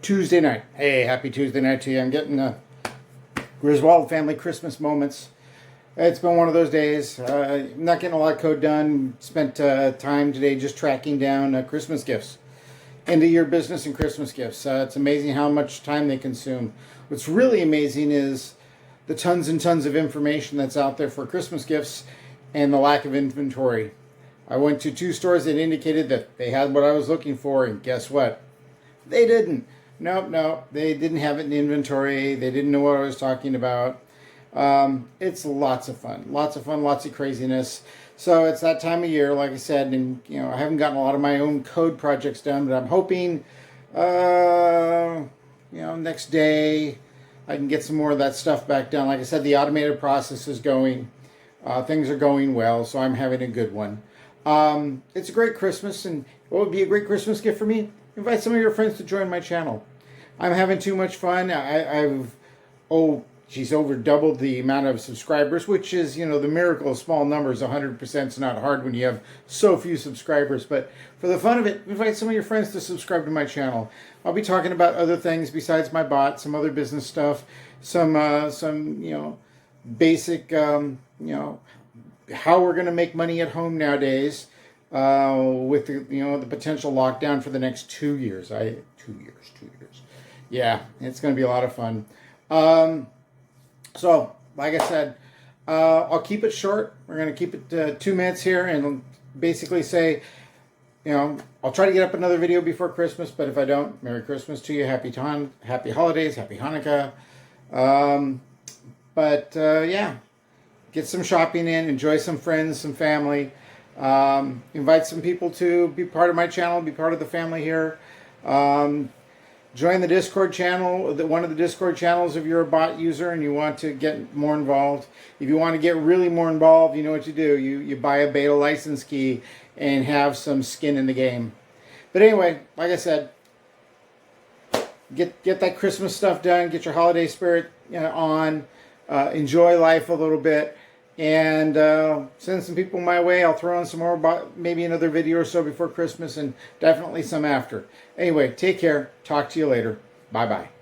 Tuesday night. Hey, happy Tuesday night to you. I'm getting Griswold family Christmas moments. It's been one of those days. I'm not getting a lot of code done. Spent time today just tracking down Christmas gifts. End of year business and Christmas gifts. It's amazing how much time they consume. What's really amazing is the tons and tons of information that's out there for Christmas gifts and the lack of inventory. I went to 2 stores that indicated that they had what I was looking for, and guess what? They didn't. Nope. They didn't have it in the inventory. They didn't know what I was talking about. It's lots of fun, lots of craziness. So it's that time of year, like I said, and I haven't gotten a lot of my own code projects done, but I'm hoping, next day I can get some more of that stuff back done. Like I said, the automated process is going. Things are going well, so I'm having a good one. It's a great Christmas, and what would be a great Christmas gift for me? Invite some of your friends to join my channel. I'm having too much fun. I've over doubled the amount of subscribers, which is, the miracle of small numbers. 100% is not hard when you have so few subscribers. But for the fun of it, invite some of your friends to subscribe to my channel. I'll be talking about other things besides my bot, some other business stuff, some basic, how we're going to make money at home nowadays. With the potential lockdown for the next 2 years. 2 years. Yeah, it's going to be a lot of fun. So, like I said, I'll keep it short. We're going to keep it 2 minutes here and basically say, I'll try to get up another video before Christmas, but if I don't, Merry Christmas to you. Happy holidays, Happy Hanukkah. Yeah, get some shopping in, enjoy some friends, some family. Invite some people to be part of my channel, be part of the family here. Join the Discord channel, one of the Discord channels if you're a bot user and you want to get more involved. If you want to get really more involved, you know what you do. You buy a beta license key and have some skin in the game. But anyway, like I said, get that Christmas stuff done, get your holiday spirit on, enjoy life a little bit. And send some people my way. I'll throw in some more, maybe another video or so before Christmas, and definitely some after. Anyway, take care. Talk to you later. Bye-bye.